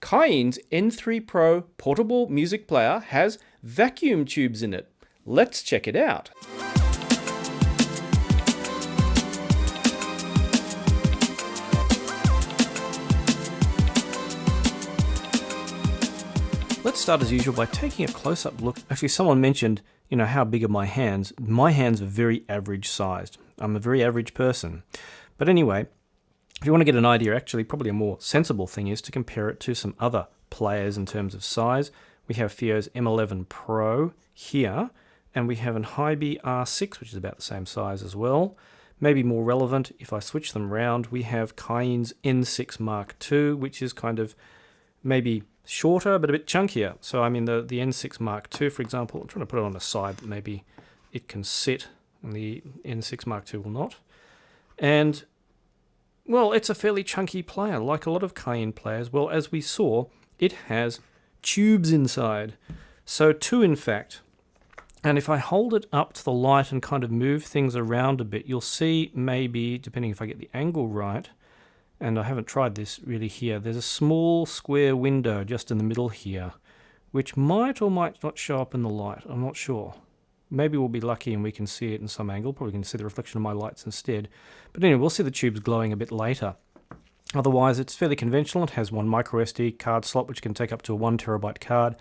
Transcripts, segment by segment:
Cayin's N3 Pro portable music player has vacuum tubes in it. Let's check it out. Let's start as usual by taking a close-up look. Actually, someone mentioned, how big are my hands? My hands are very average sized. I'm a very average person. But anyway, if you want to get an idea, actually probably a more sensible thing is to compare it to some other players in terms of size. We have FiiO's M11 Pro here, and we have an Hibi R6, which is about the same size as well. Maybe more relevant, if I switch them around, we have Cayin's N6 Mark II, which is kind of maybe shorter, but a bit chunkier. So I mean the N6 Mark II, for example, I'm trying to put it on the side, but maybe it can sit, and the N6 Mark II will not. And well, it's a fairly chunky player, like a lot of Cayin players. Well, as we saw, it has tubes inside. So two, in fact. And if I hold it up to the light and kind of move things around a bit, you'll see maybe, depending if I get the angle right, and I haven't tried this really here, there's a small square window just in the middle here, which might or might not show up in the light. I'm not sure. Maybe we'll be lucky and we can see it in some angle. Probably can see the reflection of my lights instead. But anyway, we'll see the tubes glowing a bit later. Otherwise, it's fairly conventional. It has one micro SD card slot, which can take up to a 1 terabyte card.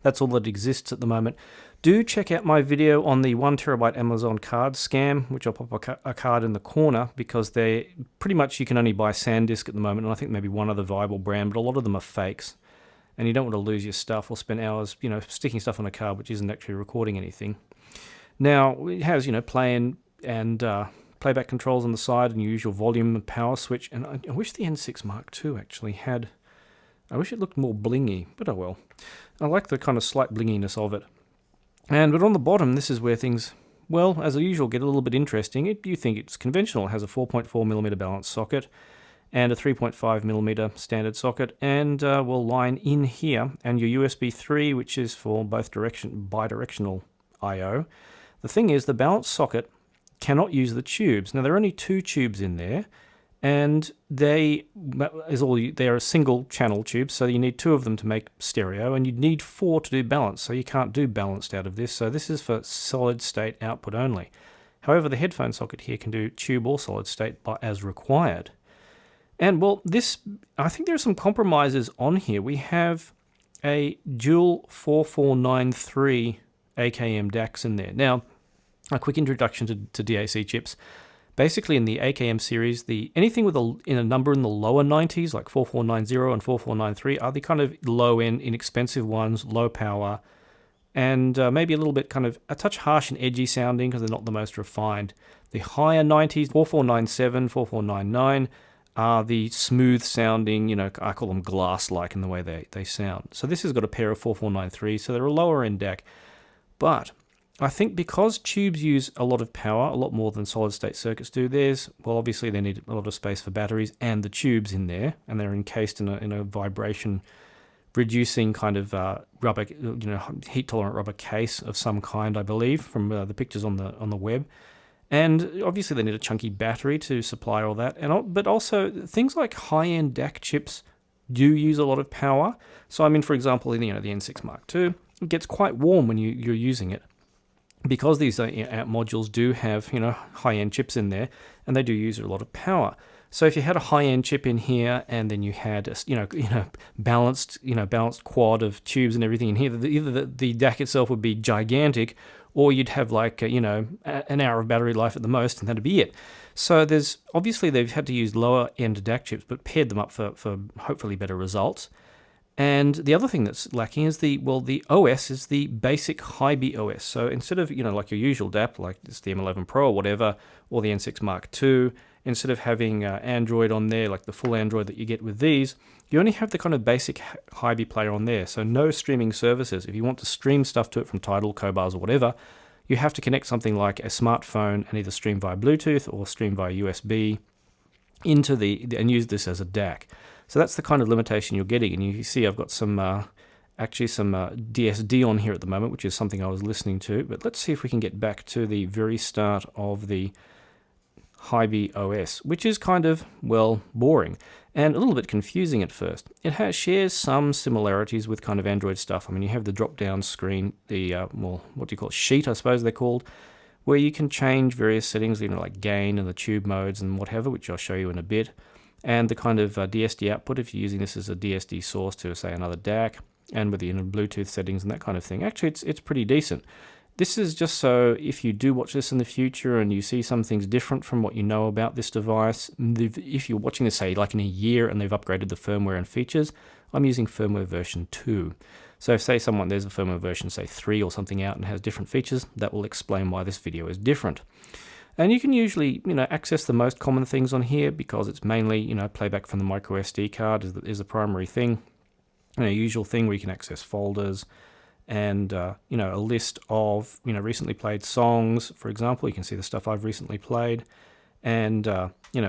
That's all that exists at the moment. Do check out my video on the 1 terabyte Amazon card scam, which I'll pop a card in the corner, because they pretty much, you can only buy SanDisk at the moment, and I think maybe one other viable brand, but a lot of them are fakes. And you don't want to lose your stuff or spend hours, sticking stuff on a card which isn't actually recording anything. Now, it has, play and playback controls on the side and your usual volume and power switch. And I wish the N6 Mark II actually had, I wish it looked more blingy, but oh well. I like the kind of slight blinginess of it. But on the bottom, this is where things, well, as usual, get a little bit interesting. You think it's conventional. It has a 4.4mm balanced socket and a 3.5mm standard socket, and will line in here, and your USB 3, which is for both bidirectional I/O. The thing is, the balanced socket cannot use the tubes. Now, there are only 2 tubes in there, and they're a single channel tube, so you need 2 of them to make stereo, and you need 4 to do balance, so you can't do balanced out of this. So this is for solid state output only. However, the headphone socket here can do tube or solid state as required. And well, I think there are some compromises on here. We have a dual 4493 AKM DACs in there. Now, a quick introduction to DAC chips. Basically, in the AKM series, anything with a number in the lower 90s, like 4490 and 4493, are the kind of low-end, inexpensive ones, low power, and maybe a little bit kind of a touch harsh and edgy sounding because they're not the most refined. The higher 90s, 4497, 4499, are the smooth sounding, I call them glass-like in the way they sound. So this has got a pair of 4493, so they're a lower-end DAC. But I think because tubes use a lot of power, a lot more than solid-state circuits do, obviously they need a lot of space for batteries and the tubes in there, and they're encased in a vibration-reducing kind of rubber, heat-tolerant rubber case of some kind, I believe, from the pictures on the web. And obviously they need a chunky battery to supply all that, but also things like high-end DAC chips do use a lot of power. So I mean, for example, the N6 Mark II, it gets quite warm when you're using it, because these amp modules do have high-end chips in there, and they do use a lot of power. So if you had a high-end chip in here, and then you had a balanced quad of tubes and everything in here, either the DAC itself would be gigantic, or you'd have like an hour of battery life at the most, and that'd be it. So they've had to use lower-end DAC chips, but paired them up for hopefully better results. And the other thing that's lacking is the OS is the basic Hibi OS. So instead of, like your usual DAP, like it's the M11 Pro or whatever, or the N6 Mark II, instead of having Android on there, like the full Android that you get with these, you only have the kind of basic Hibi player on there. So no streaming services. If you want to stream stuff to it from Tidal, Cobars, or whatever, you have to connect something like a smartphone and either stream via Bluetooth or stream via USB into and use this as a DAC. So that's the kind of limitation you're getting. And you see I've got some DSD on here at the moment, which is something I was listening to. But let's see if we can get back to the very start of the Hybe OS, which is kind of, well, boring and a little bit confusing at first. It shares some similarities with kind of Android stuff. I mean, you have the drop-down screen, the, well, what do you call it, sheet, I suppose they're called, where you can change various settings, like gain and the tube modes and whatever, which I'll show you in a bit, and the kind of DSD output if you're using this as a DSD source to, say, another DAC, and with the Bluetooth settings and that kind of thing. Actually, it's pretty decent. This is just so if you do watch this in the future and you see some things different from what you know about this device, if you're watching this, say, like in a year and they've upgraded the firmware and features, I'm using firmware version 2. So if, say, there's a firmware version, say, 3 or something out and has different features, that will explain why this video is different. And you can usually, access the most common things on here because it's mainly, playback from the micro SD card is the primary thing. Usual thing where you can access folders, and a list of recently played songs, for example. You can see the stuff I've recently played, and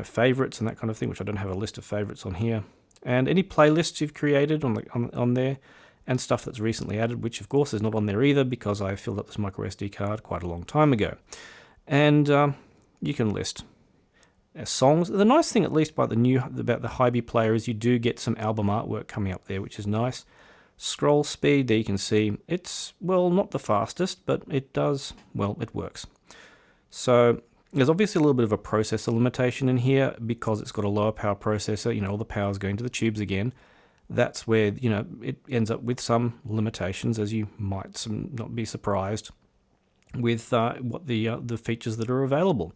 favorites and that kind of thing, which I don't have a list of favorites on here, and any playlists you've created on there, and stuff that's recently added, which of course is not on there either because I filled up this micro SD card quite a long time ago. And you can list songs. The nice thing, at least about the Hybe player, is you do get some album artwork coming up there, which is nice. Scroll speed, there you can see it's, well, not the fastest, but it does, well, it works. So there's obviously a little bit of a processor limitation in here because it's got a lower power processor. All the power's going to the tubes again. That's where, it ends up with some limitations, as you might not be surprised with what the features that are available.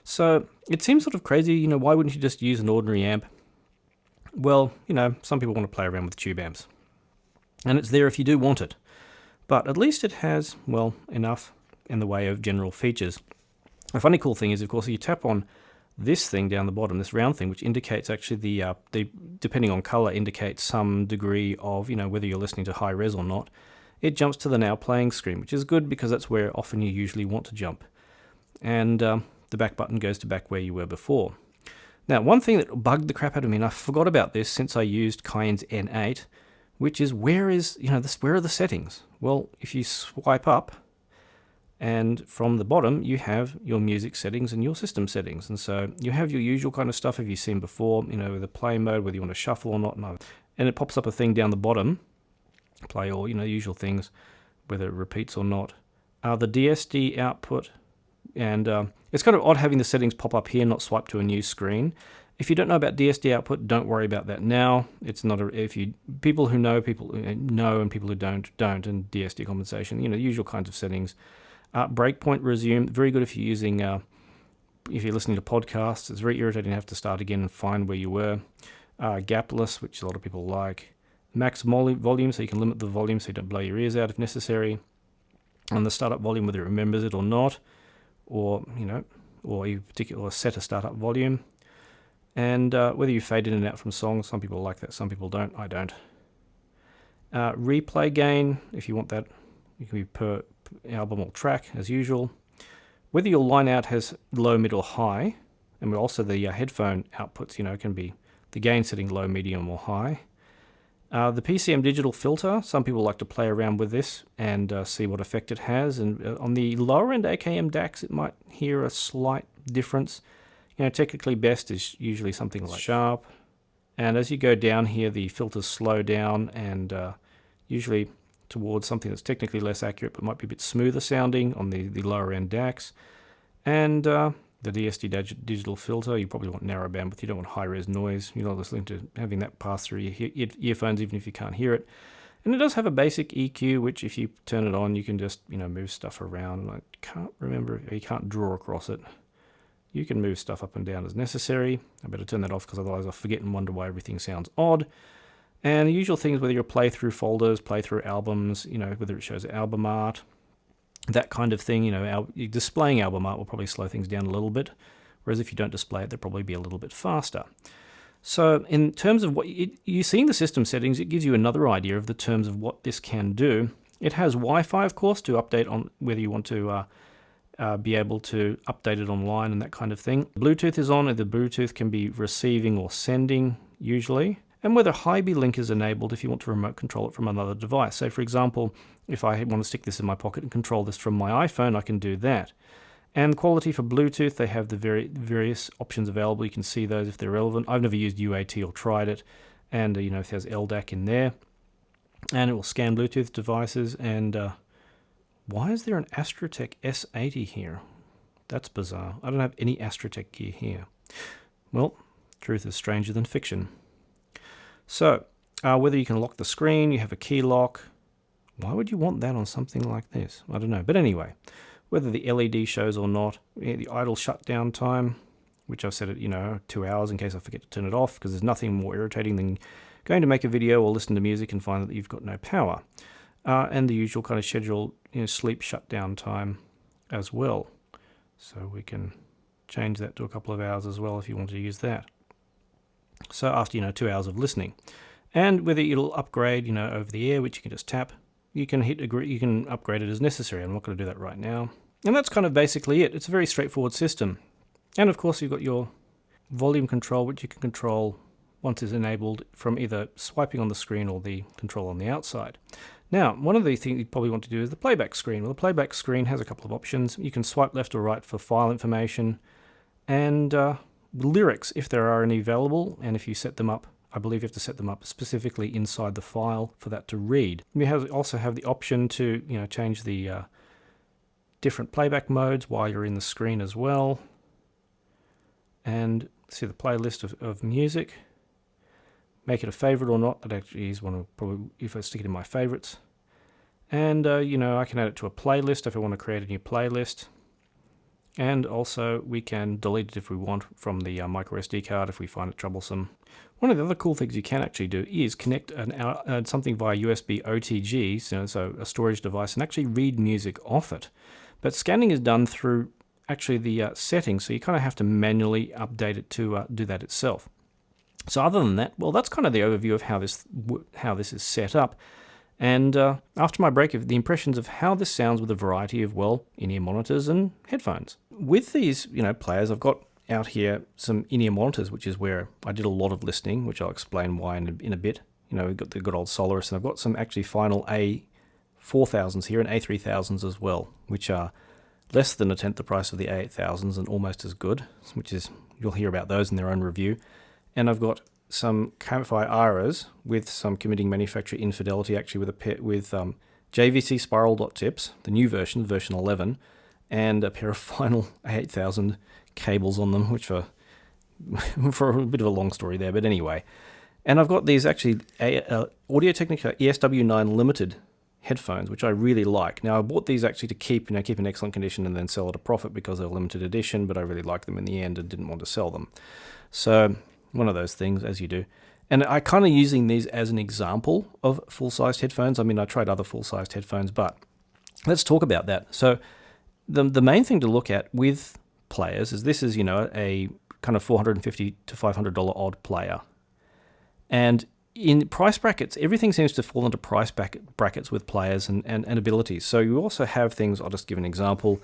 So it seems sort of crazy, why wouldn't you just use an ordinary amp? Well, some people want to play around with tube amps. And it's there if you do want it. But at least it has, well, enough in the way of general features. A funny cool thing is, of course, you tap on this thing down the bottom, this round thing, which indicates actually the depending on color, indicates some degree of, whether you're listening to high res or not. It jumps to the now playing screen, which is good because that's where often you usually want to jump. And the back button goes to back where you were before. Now, one thing that bugged the crap out of me, and I forgot about this since I used Cayin's N8, which is where are the settings? Well, if you swipe up, and from the bottom you have your music settings and your system settings, and so you have your usual kind of stuff if you've seen before, with the play mode, whether you want to shuffle or not, and it pops up a thing down the bottom, play all, the usual things, whether it repeats or not. The DSD output, and it's kind of odd having the settings pop up here, not swipe to a new screen. If you don't know about DSD output, don't worry about that now. It's not people who know, and people who don't, and DSD compensation, the usual kinds of settings. Breakpoint resume, very good if you're using, if you're listening to podcasts. It's very irritating to have to start again and find where you were. Gapless, which a lot of people like. Max volume, so you can limit the volume so you don't blow your ears out if necessary. And the startup volume, whether it remembers it or not, or you particularly set a startup volume. And whether you fade in and out from songs, some people like that, some people don't. I don't. Replay gain, if you want that, you can be per album or track as usual. Whether your line out has low, mid, or high, and also the headphone outputs, can be the gain setting low, medium, or high. The PCM digital filter, some people like to play around with this and see what effect it has. And on the lower end AKM DACs, it might hear a slight difference. Technically best is usually something like sharp. And as you go down here, the filters slow down and usually towards something that's technically less accurate but might be a bit smoother sounding on the lower end DACs. And the DSD digital filter, you probably want narrow bandwidth, you don't want high res noise. You're not listening to having that pass through your earphones even if you can't hear it. And it does have a basic EQ, which if you turn it on, you can just move stuff around. I can't remember, you can't draw across it. You can move stuff up and down as necessary. I better turn that off because otherwise I'll forget and wonder why everything sounds odd. And the usual things, whether you're play through folders, play through albums, whether it shows album art, that kind of thing. Displaying album art will probably slow things down a little bit, whereas if you don't display it, they'll probably be a little bit faster. So in terms of what you're seeing the system settings, it gives you another idea of the terms of what this can do. It has Wi-Fi, of course, to update on whether you want to be able to update it online and that kind of thing. Bluetooth is on, and the Bluetooth can be receiving or sending usually. And whether Hybe link is enabled if you want to remote control it from another device. So for example, if I want to stick this in my pocket and control this from my iPhone, I can do that. And quality for Bluetooth, they have the various options available. You can see those if they're relevant. I've never used UAT or tried it. And, if there's LDAC in there. And it will scan Bluetooth devices. And why is there an Astrotech S80 here? That's bizarre. I don't have any Astrotech gear here. Well, truth is stranger than fiction. So, whether you can lock the screen, you have a key lock. Why would you want that on something like this? I don't know. But anyway, whether the LED shows or not, the idle shutdown time, which I've set at 2 hours in case I forget to turn it off, because there's nothing more irritating than going to make a video or listen to music and find that you've got no power. And the usual kind of scheduled sleep shutdown time as well. So we can change that to a couple of hours as well if you want to use that. So after 2 hours of listening, and whether it'll upgrade over the air, which you can just tap, you can hit agree, you can upgrade it as necessary. I'm not going to do that right now. And that's kind of basically it. It's a very straightforward system. And of course you've got your volume control, which you can control once it's enabled from either swiping on the screen or the control on the outside. Now, one of the things you probably want to do is the playback screen. Well, the playback screen has a couple of options. You can swipe left or right for file information and lyrics if there are any available. And if you set them up, I believe you have to set them up specifically inside the file for that to read. You also have the option to change the different playback modes while you're in the screen as well. And see the playlist of music. Make it a favorite or not. That actually is one of probably if I stick it in my favorites. And I can add it to a playlist if I want to create a new playlist. And also we can delete it if we want from the micro SD card if we find it troublesome. One of the other cool things you can actually do is connect something via USB OTG, so a storage device, and actually read music off it. But scanning is done through actually the settings, so you kind of have to manually update it to do that itself. So other than that, well, that's kind of the overview of how this is set up. And after my break, the impressions of how this sounds with a variety of, in-ear monitors and headphones. With these, players, I've got out here some in-ear monitors, which is where I did a lot of listening, which I'll explain why in a bit. We've got the good old Solaris, and I've got some actually final A4000s here and A3000s as well, which are less than a tenth the price of the A8000s and almost as good, which is, you'll hear about those in their own review. And I've got some Campfire Aras with some committing manufacturer infidelity, actually with JVC spiral dot tips, the new version 11, and a pair of final A8000 cables on them, which are for a bit of a long story there, but anyway. And I've got these actually Audio-Technica ESW9 Limited headphones, which I really like. Now I bought these actually to keep in excellent condition and then sell at a profit because they're limited edition, but I really liked them in the end and didn't want to sell them. So one of those things, as you do. And I kind of using these as an example of full-sized headphones. I mean, I tried other full-sized headphones, but let's talk about that. So the main thing to look at with players is this is, a kind of $450 to $500 odd player. And in price brackets, everything seems to fall into price brackets with players and abilities. So you also have things, I'll just give an example,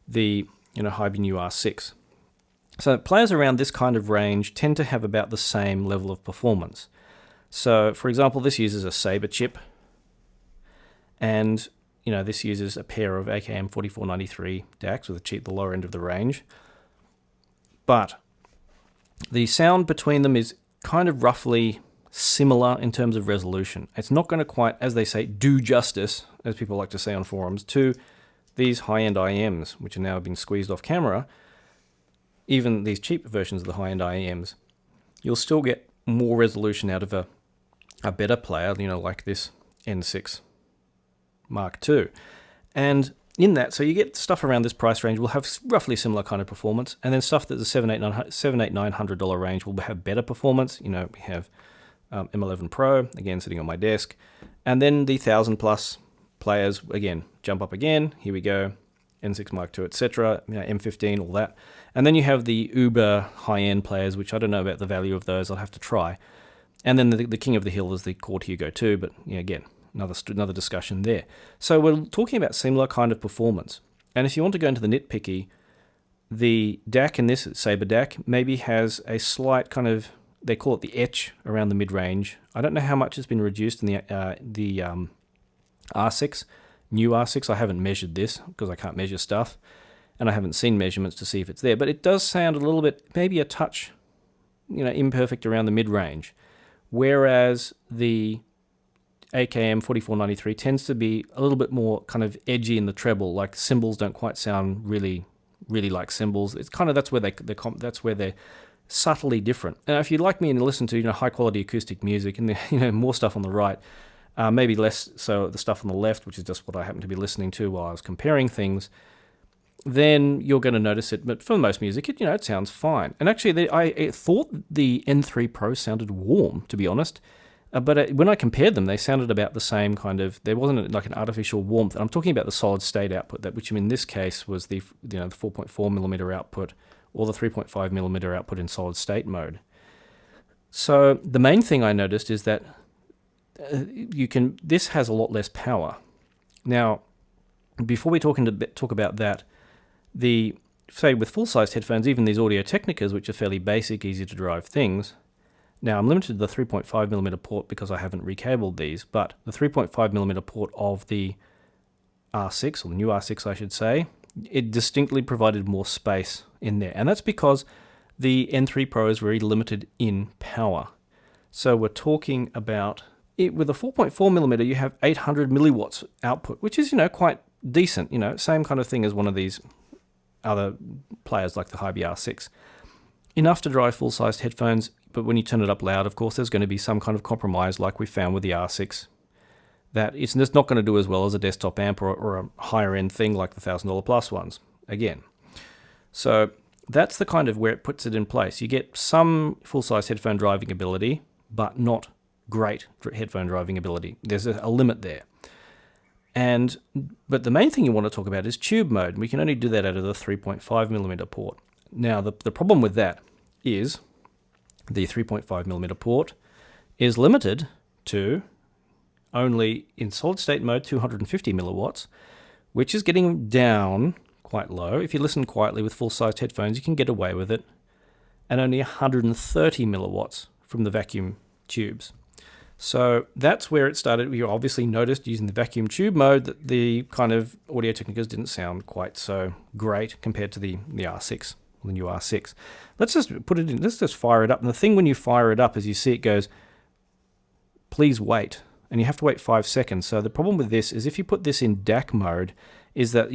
the Hyben UR6. So players around this kind of range tend to have about the same level of performance. So for example, this uses a Sabre chip, and this uses a pair of AKM 4493 DACs with the lower end of the range. But the sound between them is kind of roughly similar in terms of resolution. It's not going to quite, as they say, do justice, as people like to say on forums, to these high-end IEMs, which are now being squeezed off camera. Even these cheap versions of the high-end IEMs, you'll still get more resolution out of a better player, like this N6 Mark II. And in that, so you get stuff around this price range will have roughly similar kind of performance, and then stuff that the $700-900 range will have better performance. We have M11 Pro, again, sitting on my desk. And then the 1,000+ players, again, jump up again. Here we go. N6 Mark II, etc., M15, all that. And then you have the uber high-end players, which I don't know about the value of those. I'll have to try. And then the king of the hill is the Cord Hugo 2, but again, another discussion there. So we're talking about similar kind of performance. And if you want to go into the nitpicky, the DAC in this Sabre DAC maybe has a slight kind of, they call it the etch around the mid-range. I don't know how much has been reduced in the R6, new R6. I haven't measured this because I can't measure stuff. and I haven't seen measurements to see if it's there, but it does sound a little bit, maybe a touch, imperfect around the mid-range, whereas the AKM 4493 tends to be a little bit more kind of edgy in the treble, like cymbals don't quite sound really like cymbals. It's kind of, that's where they're subtly different. And if you'd like me to listen to high quality acoustic music and more stuff on the right, maybe less so the stuff on the left, which is just what I happen to be listening to while I was comparing things, then you're going to notice it. But for most music, it sounds fine. And actually, I thought the N3 Pro sounded warm, to be honest. But when I compared them, they sounded about the same kind of. There wasn't like an artificial warmth. And I'm talking about the solid state output, which in this case was the 4.4 millimeter output or the 3.5 millimeter output in solid state mode. So the main thing I noticed is that this has a lot less power. Now, before we talk about that, say with full-sized headphones, even these Audio Technicas, which are fairly basic, easy to drive things. Now, I'm limited to the 3.5mm port because I haven't recabled these, but the 3.5mm port of the R6, or the new R6 I should say, it distinctly provided more space in there. And that's because the N3 Pro is very limited in power. So we're talking about, with a 4.4mm, you have 800 milliwatts output, which is, quite decent, same kind of thing as one of these other players like the Hibi R6. Enough to drive full-sized headphones, but when you turn it up loud, of course, there's going to be some kind of compromise like we found with the R6, that it's just not going to do as well as a desktop amp or a higher-end thing like the $1,000 plus ones, again. So that's the kind of where it puts it in place. You get some full-size headphone driving ability, but not great headphone driving ability. There's a limit there. But the main thing you want to talk about is tube mode. We can only do that out of the 3.5mm port. Now, the problem with that is the 3.5mm port is limited to only, in solid state mode, 250 milliwatts, which is getting down quite low. If you listen quietly with full-sized headphones, you can get away with it, and only 130 milliwatts from the vacuum tubes. So that's where it started. You obviously noticed using the vacuum tube mode that the kind of Audio Technicas didn't sound quite so great compared to the R6, the new R6. Let's just put it in, let's just fire it up. And the thing when you fire it up is you see it goes, please wait. And you have to wait 5 seconds. So the problem with this is if you put this in DAC mode, is that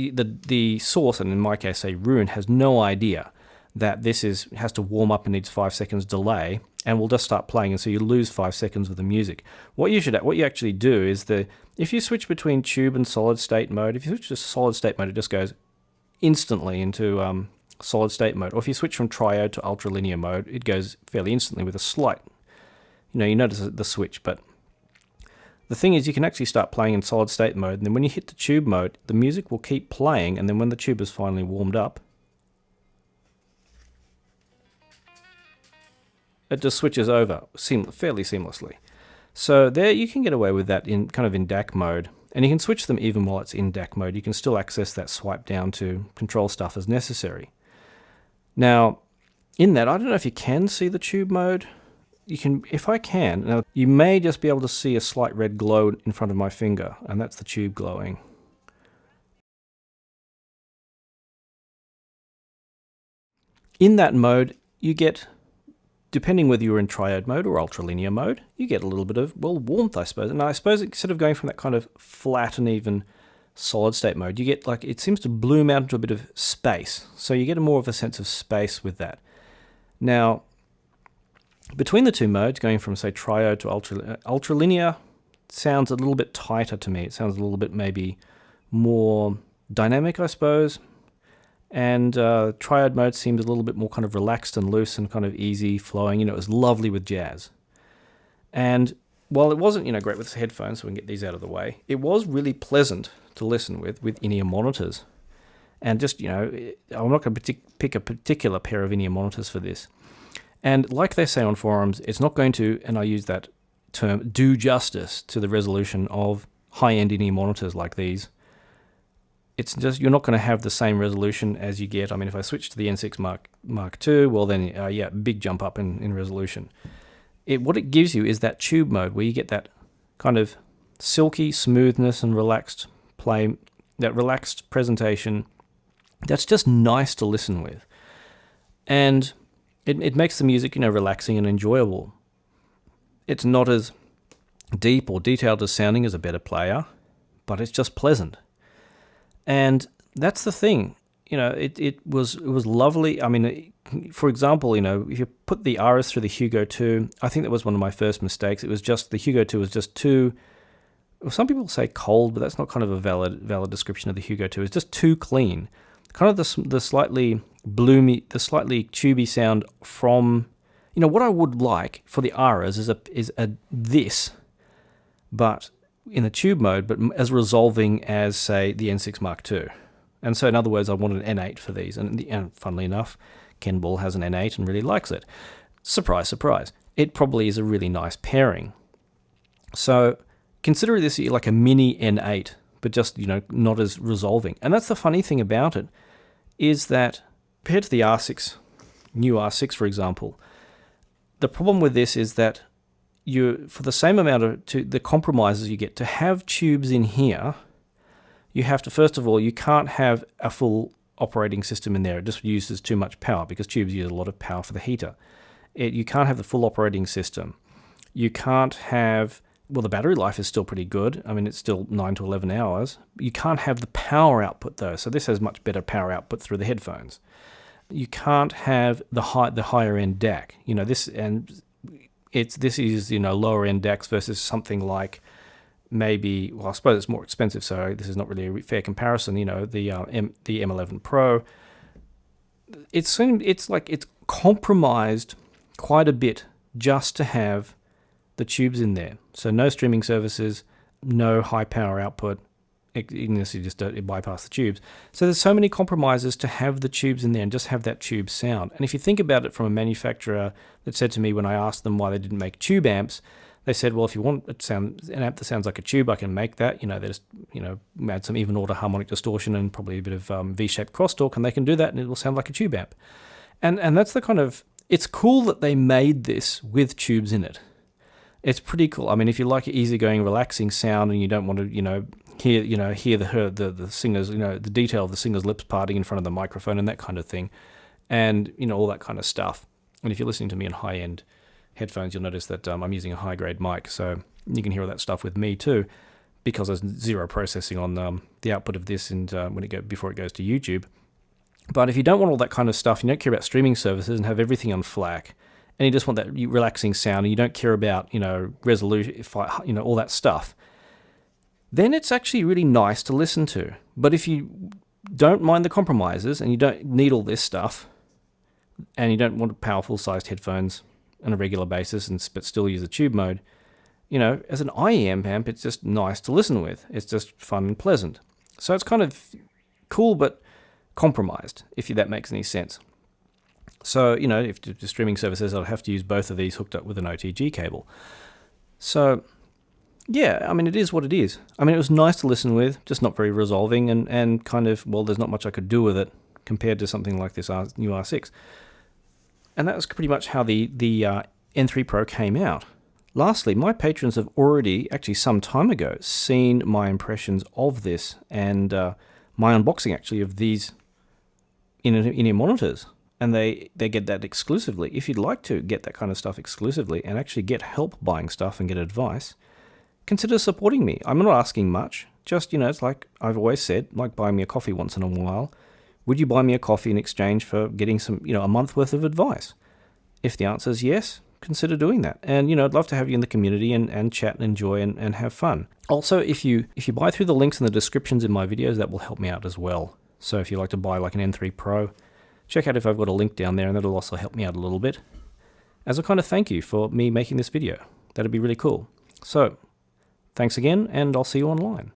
the source, and in my case, say Roon, has no idea that this has to warm up and needs 5 seconds delay, and will just start playing, and so you lose 5 seconds of the music. What you actually do is if you switch between tube and solid state mode, if you switch to solid state mode, it just goes instantly into solid state mode. Or if you switch from triode to ultra linear mode, it goes fairly instantly with a slight, you notice the switch. But the thing is, you can actually start playing in solid state mode, and then when you hit the tube mode, the music will keep playing, and then when the tube is finally warmed up, it just switches over fairly seamlessly. So there you can get away with that in DAC mode, and you can switch them even while it's in DAC mode. You can still access that swipe down to control stuff as necessary. Now, in that, I don't know if you can see the tube mode. You can, if I can, now you may just be able to see a slight red glow in front of my finger, and that's the tube glowing. In that mode, you get, depending whether you're in triode mode or ultralinear mode, you get a little bit of, warmth, I suppose. And I suppose instead of going from that kind of flat and even solid state mode, you get it seems to bloom out into a bit of space. So you get more of a sense of space with that. Now, between the two modes, going from, say, triode to ultralinear, sounds a little bit tighter to me. It sounds a little bit maybe more dynamic, I suppose. And triode mode seemed a little bit more kind of relaxed and loose and kind of easy flowing. It was lovely with jazz. And while it wasn't, great with headphones, so we can get these out of the way, it was really pleasant to listen with in-ear monitors. And just, I'm not going to pick a particular pair of in-ear monitors for this. And like they say on forums, it's not going to, and I use that term, do justice to the resolution of high-end in-ear monitors like these. It's just, you're not going to have the same resolution as you get. I mean, if I switch to the N6 Mark II, well then, big jump up in resolution. What it gives you is that tube mode where you get that kind of silky smoothness and relaxed play, that relaxed presentation that's just nice to listen with. And it makes the music, relaxing and enjoyable. It's not as deep or detailed as sounding as a better player, but it's just pleasant. And that's the thing. It was lovely. I mean, for example, if you put the RS through the Hugo 2, I think that was one of my first mistakes. It was just the Hugo 2 was just too. Well, some people say cold, but that's not kind of a valid description of the Hugo 2. It's just too clean. Kind of the slightly bloomy, the slightly tubey sound from. What I would like for the RS is this, but in the tube mode, but as resolving as, say, the N6 Mark II. And so, in other words, I want an N8 for these. And funnily enough, Ken Ball has an N8 and really likes it. Surprise, surprise. It probably is a really nice pairing. So consider this like a mini N8, but just, not as resolving. And that's the funny thing about it, is that compared to the R6, new R6, for example, the problem with this is that for the same amount of the compromises you get to have tubes in here, you have to, first of all, you can't have a full operating system in there. It just uses too much power because tubes use a lot of power for the heater. You can't have the full operating system. You can't have, well, the battery life is still pretty good. I mean, it's still 9 to 11 hours. You can't have the power output though. So this has much better power output through the headphones. You can't have the higher end DAC. This is lower end DACs versus something like maybe, well, I suppose it's more expensive, so this is not really a fair comparison. The M11 Pro. It's compromised quite a bit just to have the tubes in there. So no streaming services, no high power output, unless you just bypass the tubes. So there's so many compromises to have the tubes in there and just have that tube sound. And if you think about it from a manufacturer that said to me when I asked them why they didn't make tube amps, they said, well, if you want an amp that sounds like a tube, I can make that. They just, add some even order harmonic distortion and probably a bit of V-shaped crosstalk, and they can do that and it will sound like a tube amp. And that's the kind of, it's cool that they made this with tubes in it. It's pretty cool. I mean, if you like easygoing, relaxing sound and you don't want to, hear the singer's, the detail of the singer's lips parting in front of the microphone and that kind of thing, and, all that kind of stuff. And if you're listening to me in high-end headphones, you'll notice that I'm using a high-grade mic, so you can hear all that stuff with me too, because there's zero processing on the output of this and before it goes to YouTube. But if you don't want all that kind of stuff, you don't care about streaming services and have everything on FLAC, and you just want that relaxing sound, and you don't care about resolution, all that stuff, then it's actually really nice to listen to. But if you don't mind the compromises and you don't need all this stuff, and you don't want powerful sized headphones on a regular basis but still use the tube mode, as an IEM amp, it's just nice to listen with. It's just fun and pleasant. So it's kind of cool but compromised, if that makes any sense. So, if the streaming services, I'd have to use both of these hooked up with an OTG cable. So, yeah, I mean, it is what it is. I mean, it was nice to listen with, just not very resolving, and kind of, well, there's not much I could do with it compared to something like this new R6. And that was pretty much how the N3 Pro came out. Lastly, my patrons have already, actually some time ago, seen my impressions of this and my unboxing, actually, of these in-ear monitors. And they get that exclusively. If you'd like to get that kind of stuff exclusively and actually get help buying stuff and get advice, consider supporting me. I'm not asking much. Just, it's like I've always said, like buying me a coffee once in a while. Would you buy me a coffee in exchange for getting some, a month worth of advice? If the answer is yes, consider doing that. And, I'd love to have you in the community and chat and enjoy and have fun. Also, if you buy through the links in the descriptions in my videos, that will help me out as well. So if you'd like to buy like an N3 Pro, check out if I've got a link down there, and that'll also help me out a little bit as a kind of thank you for me making this video. That'd be really cool. So, thanks again, and I'll see you online.